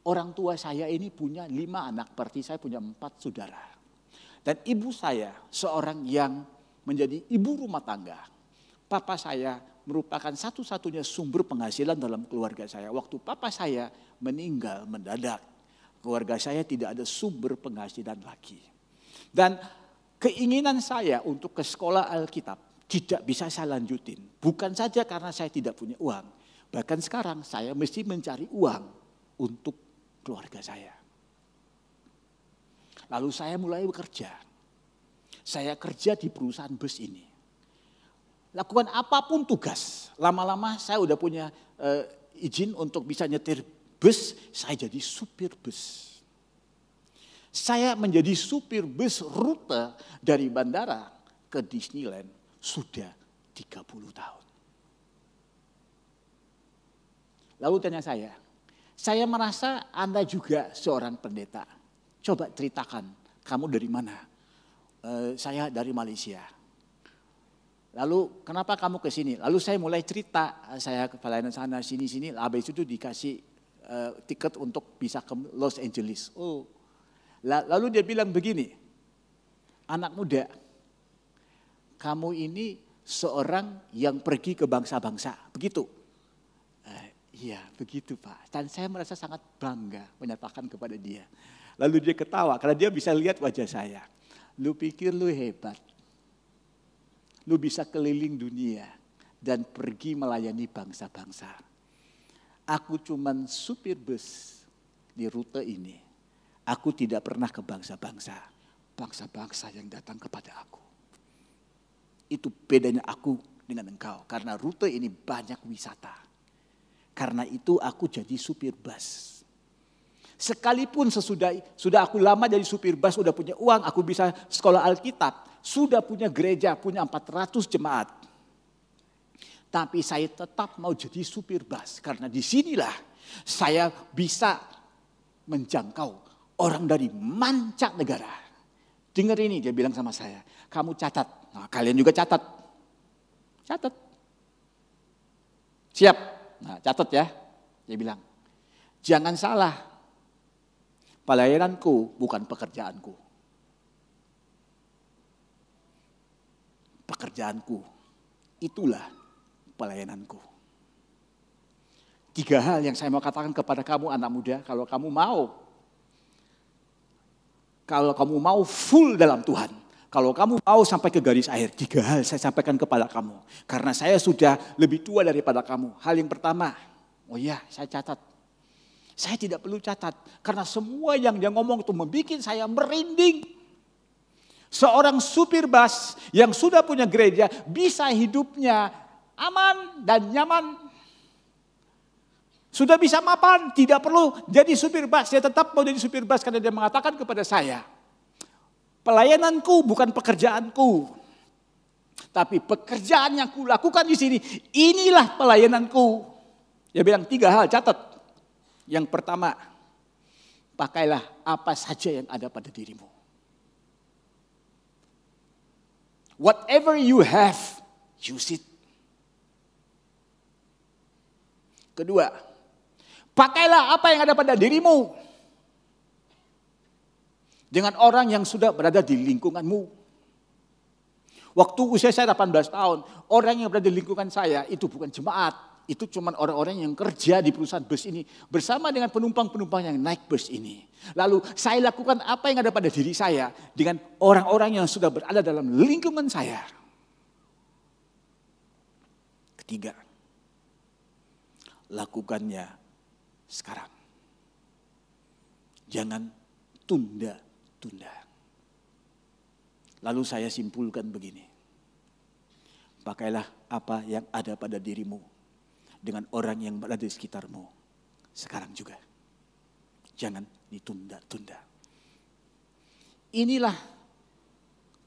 orang tua saya ini punya 5 anak. Berarti saya punya 4 saudara. Dan ibu saya seorang yang menjadi ibu rumah tangga. Papa saya merupakan satu-satunya sumber penghasilan dalam keluarga saya. Waktu papa saya meninggal mendadak. Keluarga saya tidak ada sumber penghasilan lagi. Dan keinginan saya untuk ke sekolah Alkitab tidak bisa saya lanjutin. Bukan saja karena saya tidak punya uang. Bahkan sekarang saya mesti mencari uang untuk keluarga saya. Lalu saya mulai bekerja. Saya kerja di perusahaan bus ini. Lakukan apapun tugas. Lama-lama saya udah punya izin untuk bisa nyetir bus. Saya jadi supir bus. Saya menjadi supir bus rute dari bandara ke Disneyland sudah 30 tahun. Lalu tanya saya merasa Anda juga seorang pendeta. Coba ceritakan, kamu dari mana? Saya dari Malaysia. Lalu kenapa kamu ke sini? Lalu saya mulai cerita, saya ke pelayanan sana, sini. Habis itu dikasih tiket untuk bisa ke Los Angeles. Oh, lalu dia bilang begini, anak muda, kamu ini seorang yang pergi ke bangsa-bangsa, begitu? Iya, begitu Pak. Dan saya merasa sangat bangga menyatakan kepada dia. Lalu dia ketawa karena dia bisa lihat wajah saya. Lu pikir lu hebat. Lu bisa keliling dunia dan pergi melayani bangsa-bangsa. Aku cuman supir bus di rute ini. Aku tidak pernah ke bangsa-bangsa. Bangsa-bangsa yang datang kepada aku. Itu bedanya aku dengan engkau. Karena rute ini banyak wisata. Karena itu aku jadi supir bus. Sekalipun sudah aku lama jadi supir bus, sudah punya uang, aku bisa sekolah Alkitab, sudah punya gereja, punya 400 jemaat. Tapi saya tetap mau jadi supir bus karena disinilah saya bisa menjangkau orang dari mancanegara. Dengar ini, dia bilang sama saya, kamu catat. Nah, kalian juga catat. Catat. Siap. Nah, catat ya. Dia bilang, jangan salah. Pelayananku bukan pekerjaanku. Pekerjaanku, itulah pelayananku. 3 hal yang saya mau katakan kepada kamu anak muda, kalau kamu mau full dalam Tuhan, kalau kamu mau sampai ke garis akhir, 3 hal saya sampaikan kepada kamu. Karena saya sudah lebih tua daripada kamu. Hal yang pertama, oh iya saya catat. Saya tidak perlu catat. Karena semua yang dia ngomong itu membuat saya merinding. Seorang supir bus yang sudah punya gereja bisa hidupnya aman dan nyaman. Sudah bisa mapan, tidak perlu jadi supir bus. Dia tetap mau jadi supir bus karena dia mengatakan kepada saya, pelayananku bukan pekerjaanku. Tapi pekerjaan yang kulakukan di sini, inilah pelayananku. Dia bilang 3 hal, catat. Yang pertama, pakailah apa saja yang ada pada dirimu. Whatever you have, use it. Kedua, pakailah apa yang ada pada dirimu dengan orang yang sudah berada di lingkunganmu. Waktu usia saya 18 tahun, orang yang berada di lingkungan saya itu bukan jemaat. Itu cuma orang-orang yang kerja di perusahaan bus ini bersama dengan penumpang-penumpang yang naik bus ini. Lalu saya lakukan apa yang ada pada diri saya dengan orang-orang yang sudah berada dalam lingkungan saya. Ketiga, lakukannya sekarang. Jangan tunda-tunda. Lalu saya simpulkan begini. Pakailah apa yang ada pada dirimu dengan orang yang berada di sekitarmu sekarang juga. Jangan ditunda-tunda. Inilah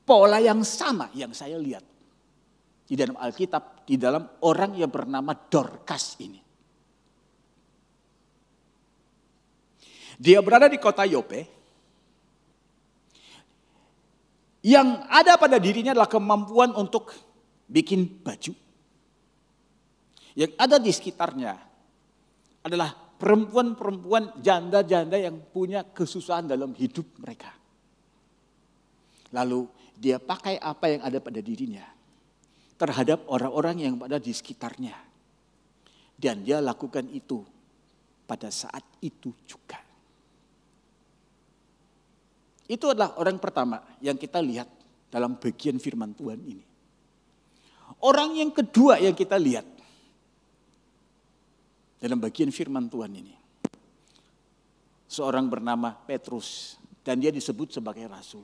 pola yang sama yang saya lihat di dalam Alkitab, di dalam orang yang bernama Dorcas ini. Dia berada di kota Yope. Yang ada pada dirinya adalah kemampuan untuk bikin baju. Yang ada di sekitarnya adalah perempuan-perempuan janda-janda yang punya kesusahan dalam hidup mereka. Lalu dia pakai apa yang ada pada dirinya terhadap orang-orang yang ada di sekitarnya. Dan dia lakukan itu pada saat itu juga. Itu adalah orang pertama yang kita lihat dalam bagian firman Tuhan ini. Orang yang kedua yang kita lihat dalam bagian firman Tuhan ini. Seorang bernama Petrus. Dan dia disebut sebagai rasul.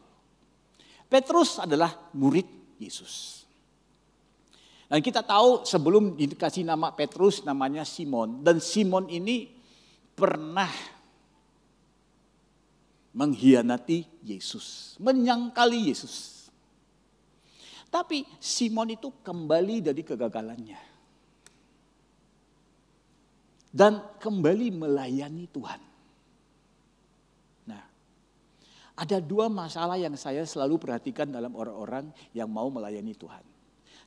Petrus adalah murid Yesus. Dan kita tahu sebelum dikasih nama Petrus namanya Simon. Dan Simon ini pernah mengkhianati Yesus. Menyangkali Yesus. Tapi Simon itu kembali dari kegagalannya. Dan kembali melayani Tuhan. Nah, ada 2 masalah yang saya selalu perhatikan dalam orang-orang yang mau melayani Tuhan.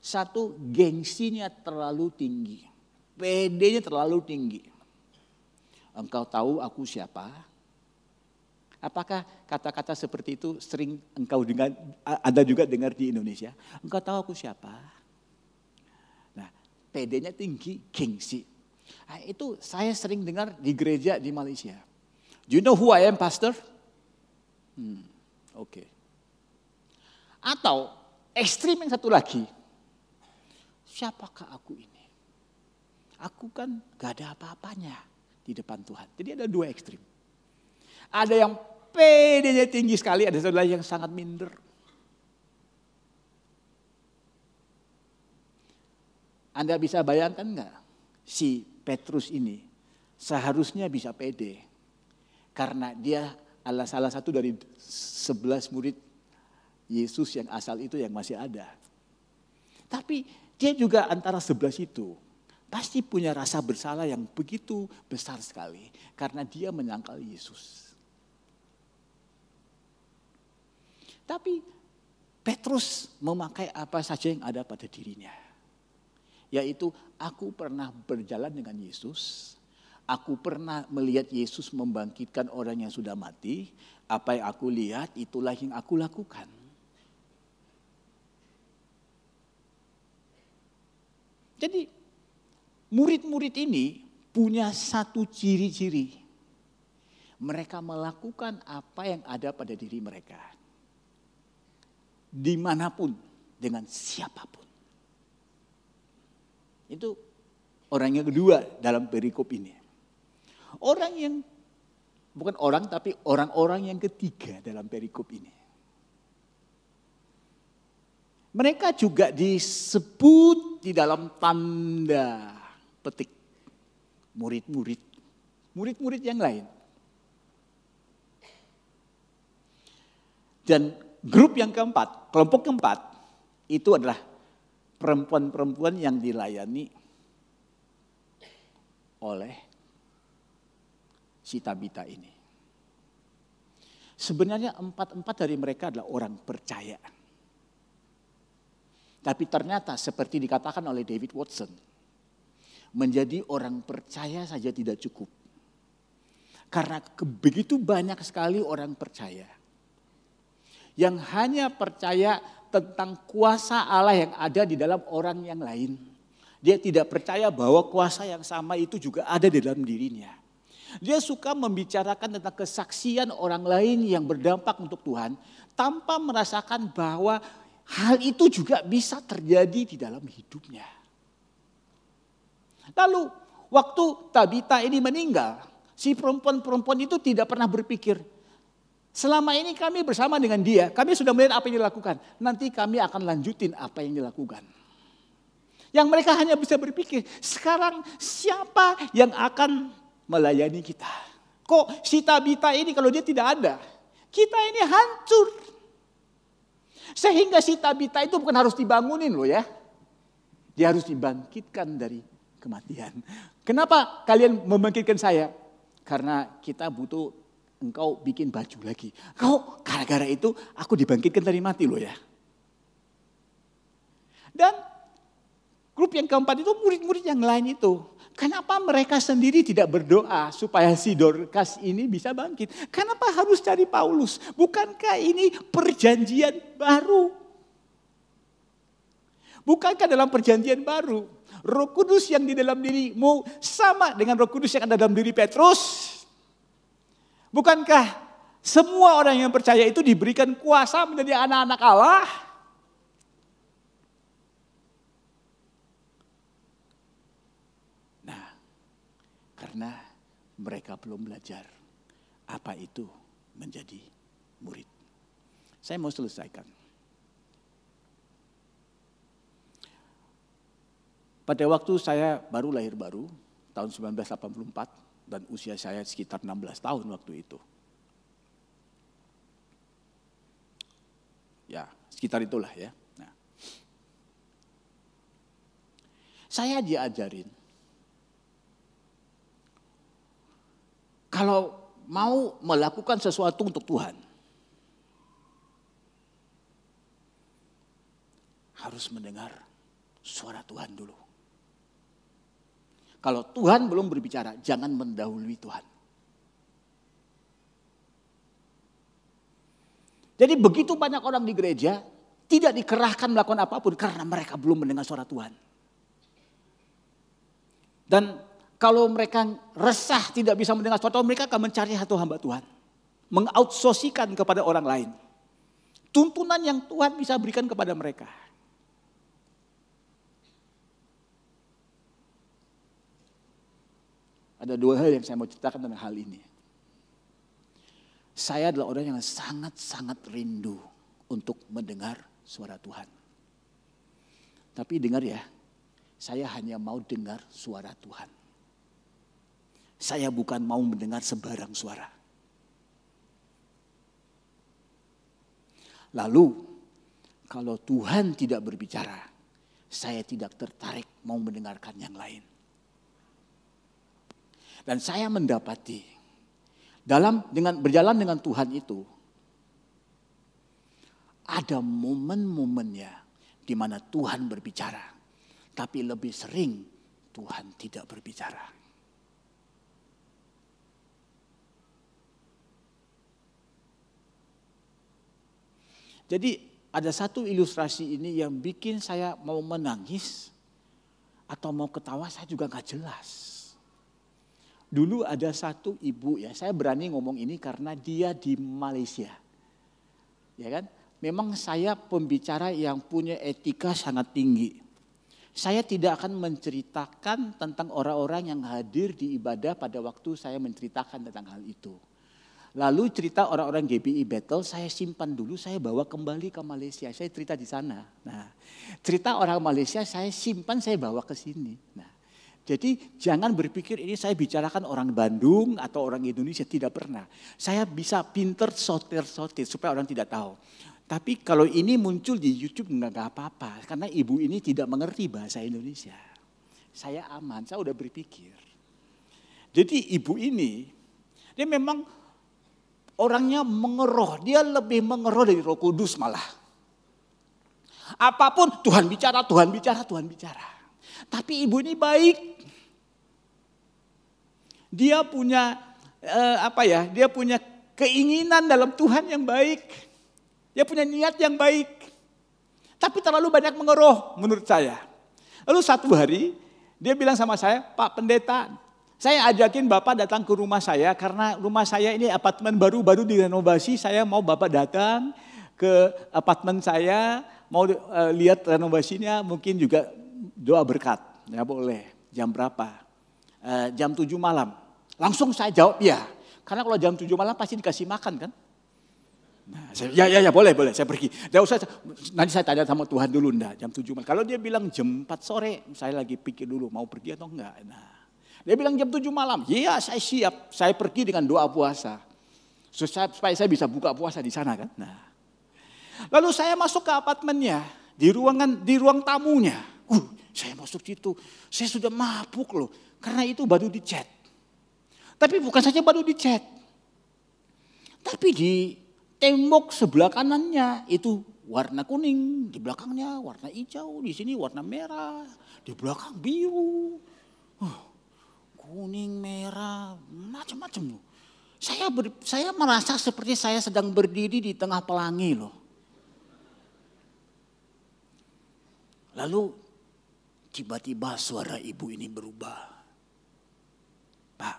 Satu, gengsinya terlalu tinggi. PD-nya terlalu tinggi. Engkau tahu aku siapa? Apakah kata-kata seperti itu sering engkau dengar, ada juga dengar di Indonesia? Engkau tahu aku siapa? Nah, PD-nya tinggi, gengsi. Nah, itu saya sering dengar di gereja di Malaysia. Do you know who I am, pastor? Oke. Atau ekstrim yang satu lagi. Siapakah aku ini? Aku kan gak ada apa-apanya di depan Tuhan. Jadi ada dua ekstrim. Ada yang pedenya tinggi sekali, ada satu lagi yang sangat minder. Anda bisa bayangkan nggak, si Petrus ini seharusnya bisa pede. Karena dia adalah salah satu dari 11 murid Yesus yang asal itu yang masih ada. Tapi dia juga antara 11 itu pasti punya rasa bersalah yang begitu besar sekali. Karena dia menyangkal Yesus. Tapi Petrus memakai apa saja yang ada pada dirinya. Yaitu aku pernah berjalan dengan Yesus. Aku pernah melihat Yesus membangkitkan orang yang sudah mati. Apa yang aku lihat itulah yang aku lakukan. Jadi murid-murid ini punya satu ciri-ciri. Mereka melakukan apa yang ada pada diri mereka. Dimanapun, dengan siapapun. Itu orang yang kedua dalam perikop ini. Orang yang, bukan orang tapi orang-orang yang ketiga dalam perikop ini. Mereka juga disebut di dalam tanda petik murid-murid. Murid-murid yang lain. Dan grup yang keempat, kelompok keempat, itu adalah perempuan-perempuan yang dilayani oleh si Tabita ini. Sebenarnya empat dari mereka adalah orang percaya. Tapi ternyata seperti dikatakan oleh David Watson, menjadi orang percaya saja tidak cukup. Karena begitu banyak sekali orang percaya yang hanya percaya tentang kuasa Allah yang ada di dalam orang yang lain. Dia tidak percaya bahwa kuasa yang sama itu juga ada di dalam dirinya. Dia suka membicarakan tentang kesaksian orang lain yang berdampak untuk Tuhan tanpa merasakan bahwa hal itu juga bisa terjadi di dalam hidupnya. Lalu waktu Tabita ini meninggal, si perempuan-perempuan itu tidak pernah berpikir, selama ini kami bersama dengan dia, kami sudah melihat apa yang dilakukan. Nanti kami akan lanjutin apa yang dilakukan. Yang mereka hanya bisa berpikir, sekarang siapa yang akan melayani kita? Kok si Tabita ini kalau dia tidak ada, kita ini hancur. Sehingga si Tabita itu bukan harus dibangunin loh ya. Dia harus dibangkitkan dari kematian. Kenapa kalian membangkitkan saya? Karena kita butuh engkau bikin baju lagi. Kau gara-gara itu aku dibangkitkan dari mati loh ya. Dan grup yang keempat itu murid-murid yang lain itu. Kenapa mereka sendiri tidak berdoa supaya si Dorcas ini bisa bangkit? Kenapa harus cari Paulus? Bukankah ini perjanjian baru? Bukankah dalam perjanjian baru Roh Kudus yang di dalam dirimu sama dengan Roh Kudus yang ada dalam diri Petrus? Bukankah semua orang yang percaya itu diberikan kuasa menjadi anak-anak Allah? Nah, karena mereka belum belajar apa itu menjadi murid. Saya mau selesaikan. Pada waktu saya baru lahir tahun 1984 dan usia saya sekitar 16 tahun waktu itu. Ya, sekitar itulah ya. Nah, saya diajarin kalau mau melakukan sesuatu untuk Tuhan, harus mendengar suara Tuhan dulu. Kalau Tuhan belum berbicara, jangan mendahului Tuhan. Jadi begitu banyak orang di gereja tidak dikerahkan melakukan apapun karena mereka belum mendengar suara Tuhan. Dan kalau mereka resah tidak bisa mendengar suara Tuhan, mereka akan mencari satu hamba Tuhan. mengoutsourcingkan kepada orang lain. Tuntunan yang Tuhan bisa berikan kepada mereka. Ada dua hal yang saya mau ceritakan tentang hal ini. Saya adalah orang yang sangat-sangat rindu untuk mendengar suara Tuhan. Tapi dengar ya, saya hanya mau dengar suara Tuhan. Saya bukan mau mendengar sebarang suara. Lalu, kalau Tuhan tidak berbicara, saya tidak tertarik mau mendengarkan yang lain. Dan saya mendapati, dengan berjalan dengan Tuhan itu, ada momen-momennya di mana Tuhan berbicara. Tapi lebih sering Tuhan tidak berbicara. Jadi ada satu ilustrasi ini yang bikin saya mau menangis atau mau ketawa, saya juga gak jelas. Dulu ada satu ibu ya, saya berani ngomong ini karena dia di Malaysia. Ya kan? Memang saya pembicara yang punya etika sangat tinggi. Saya tidak akan menceritakan tentang orang-orang yang hadir di ibadah pada waktu saya menceritakan tentang hal itu. Lalu cerita orang-orang GBI Battle saya simpan dulu, saya bawa kembali ke Malaysia. Saya cerita di sana. Nah, cerita orang Malaysia saya simpan, saya bawa ke sini. Nah, jadi jangan berpikir ini saya bicarakan orang Bandung atau orang Indonesia, tidak pernah. Saya bisa pinter sotir-sotir supaya orang tidak tahu. Tapi kalau ini muncul di YouTube enggak apa-apa. Karena ibu ini tidak mengerti bahasa Indonesia. Saya aman, saya udah berpikir. Jadi ibu ini, dia memang orangnya mengeroh, dia lebih mengeroh dari Roh Kudus malah. Apapun Tuhan bicara, Tuhan bicara, Tuhan bicara. Tapi ibu ini baik. Dia punya dia punya keinginan dalam Tuhan yang baik. Dia punya niat yang baik. Tapi terlalu banyak mengeroh menurut saya. Lalu satu hari dia bilang sama saya, Pak Pendeta, saya ajakin Bapak datang ke rumah saya karena rumah saya ini apartemen baru direnovasi. Saya mau Bapak datang ke apartemen saya, mau lihat renovasinya, mungkin juga doa berkat. Ya boleh, jam berapa? Jam 7 malam. Langsung saya jawab ya. Karena kalau jam 7 malam pasti dikasih makan kan? Nah, ya boleh, saya pergi. Nanti saya tanya sama Tuhan dulu, enggak, jam 7 malam. Kalau dia bilang jam 4 sore, saya lagi pikir dulu mau pergi atau enggak. Nah, dia bilang jam 7 malam, iya saya siap, saya pergi dengan doa puasa. Supaya saya bisa buka puasa di sana kan. Nah, lalu saya masuk ke apartemennya, di ruang tamunya. Saya masuk situ, saya sudah mabuk loh, karena itu baru dicat. Tapi bukan saja baru dicat, tapi di tembok sebelah kanannya itu warna kuning, di belakangnya warna hijau, di sini warna merah, di belakang biru. Kuning, merah, macam-macam loh. Saya merasa seperti saya sedang berdiri di tengah pelangi loh. Lalu tiba-tiba suara ibu ini berubah. Pak,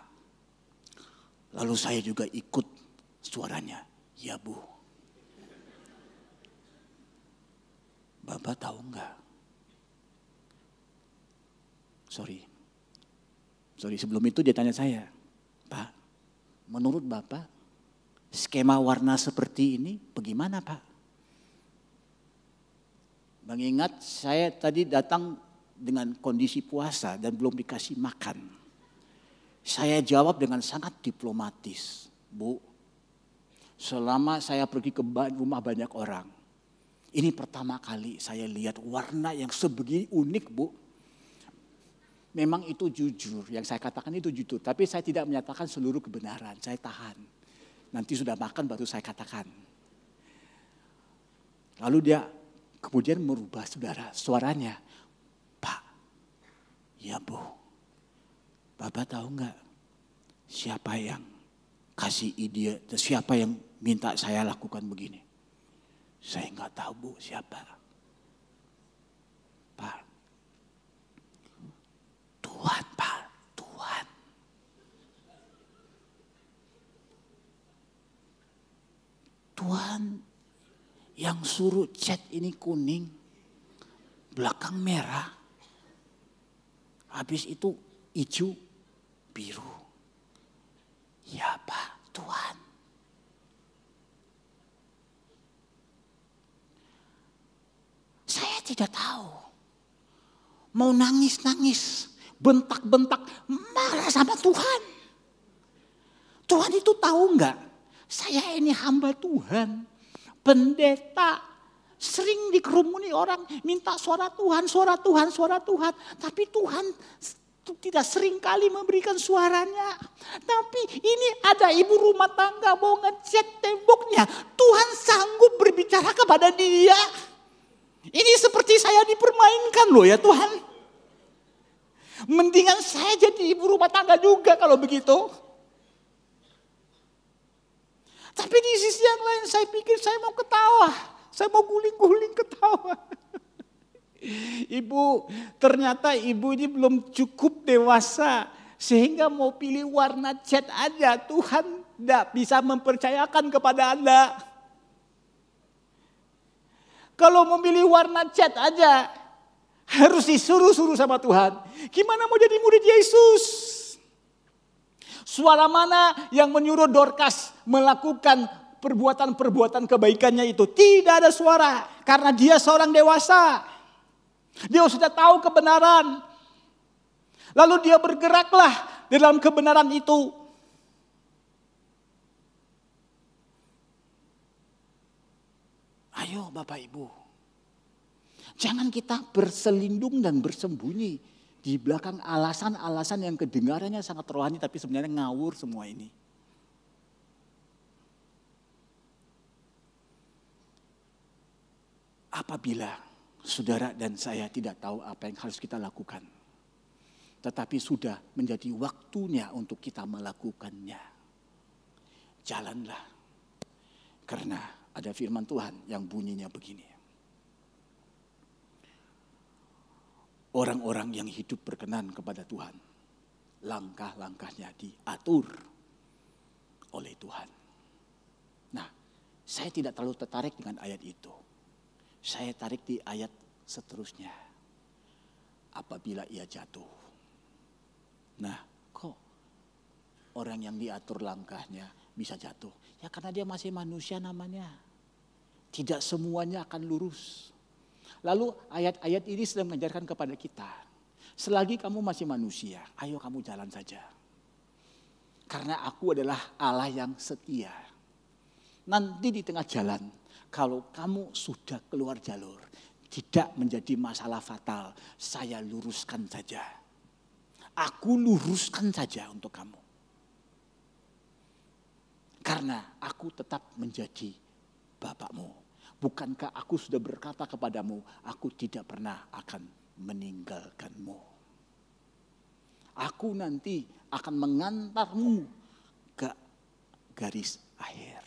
lalu saya juga ikut suaranya. Ya Bu, Bapak tahu enggak? Sorry sebelum itu dia tanya saya, Pak, menurut Bapak skema warna seperti ini bagaimana Pak? Mengingat saya tadi datang dengan kondisi puasa dan belum dikasih makan. Saya jawab dengan sangat diplomatis, Bu, selama saya pergi ke rumah banyak orang, ini pertama kali saya lihat warna yang sebegini unik Bu. Memang itu jujur, yang saya katakan itu jujur. Tapi saya tidak menyatakan seluruh kebenaran, saya tahan. Nanti sudah makan baru saya katakan. Lalu dia kemudian merubah suaranya. Pak, ya Bu, Bapak tahu enggak siapa yang kasih ide, siapa yang minta saya lakukan begini? Saya enggak tahu Bu siapa. Pak, Tuhan Pak, Tuhan. Tuhan yang suruh cat ini kuning, belakang merah, habis itu hijau, biru. Ya Pak Tuhan. Saya tidak tahu. Mau nangis-nangis, bentak-bentak, marah sama Tuhan. Tuhan itu tahu enggak? Saya ini hamba Tuhan, pendeta, sering dikerumuni orang minta suara Tuhan, suara Tuhan, suara Tuhan. Tapi Tuhan tidak sering kali memberikan suaranya. Tapi ini ada ibu rumah tangga mau ngecat temboknya. Tuhan sanggup berbicara kepada dia. Ini seperti saya dipermainkan loh ya Tuhan. Mendingan saya jadi ibu rumah tangga juga kalau begitu. Tapi di sisi yang lain saya pikir saya mau ketawa. Saya mau guling-guling ketawa. Ibu, ternyata ibu ini belum cukup dewasa. Sehingga mau pilih warna cat aja. Tuhan tidak bisa mempercayakan kepada Anda. Kalau mau pilih warna cat aja. Harus disuruh-suruh sama Tuhan. Gimana mau jadi murid Yesus? Suara mana yang menyuruh Dorcas melakukan perbuatan-perbuatan kebaikannya itu? Tidak ada suara. Karena dia seorang dewasa. Dia sudah tahu kebenaran. Lalu dia bergeraklah dalam kebenaran itu. Ayo Bapak Ibu. Jangan kita berselindung dan bersembunyi di belakang alasan-alasan yang kedengarannya sangat rohani tapi sebenarnya ngawur semua ini. Apabila saudara dan saya tidak tahu apa yang harus kita lakukan. Tetapi sudah menjadi waktunya untuk kita melakukannya. Jalanlah. Karena ada firman Tuhan yang bunyinya begini. Orang-orang yang hidup berkenan kepada Tuhan. Langkah-langkahnya diatur oleh Tuhan. Nah, saya tidak terlalu tertarik dengan ayat itu. Saya tarik di ayat seterusnya. Apabila ia jatuh. Nah, kok orang yang diatur langkahnya bisa jatuh? Ya karena dia masih manusia namanya. Tidak semuanya akan lurus. Lalu ayat-ayat ini sedang mengajarkan kepada kita. Selagi kamu masih manusia, ayo kamu jalan saja. Karena aku adalah Allah yang setia. Nanti di tengah jalan, kalau kamu sudah keluar jalur, tidak menjadi masalah fatal, saya luruskan saja. Aku luruskan saja untuk kamu. Karena aku tetap menjadi Bapakmu. Bukankah aku sudah berkata kepadamu, aku tidak pernah akan meninggalkanmu. Aku nanti akan mengantarmu ke garis akhir.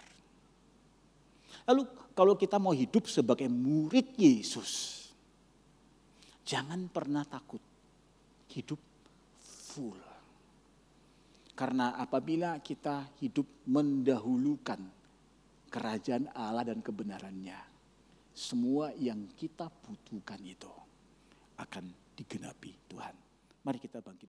Lalu kalau kita mau hidup sebagai murid Yesus, jangan pernah takut hidup full. Karena apabila kita hidup mendahulukan kerajaan Allah dan kebenarannya, semua yang kita butuhkan itu akan digenapi Tuhan. Mari kita bangkit.